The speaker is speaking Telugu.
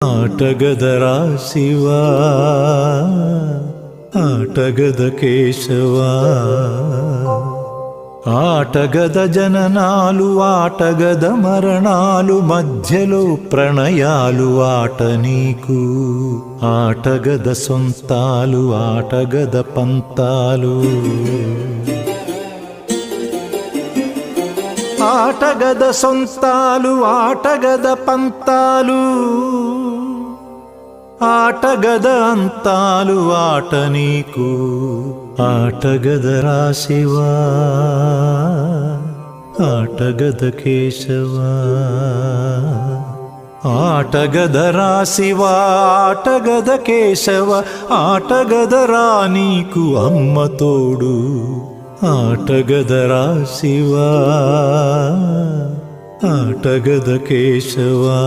ఆటగదరా శివా, ఆటగద కేశవా. ఆటగద జననాలు, ఆటగద మరణాలు, మధ్యలో ప్రణయాలు ఆట నీకు. ఆటగద సొంతాలు, ఆటగద పంతాలు. ఆటగద సొంతాలు, ఆటగద పంతాలు, ఆటగద అంతాలు ఆట నీకు. ఆటగదరా శివా, ఆటగద కేశవా. ఆటగదరా శివా, ఆటగద కేశవ. ఆటగదరా నీకు అమ్మ తోడు. ఆటగదరా శివా, ఆటగద కేశవా.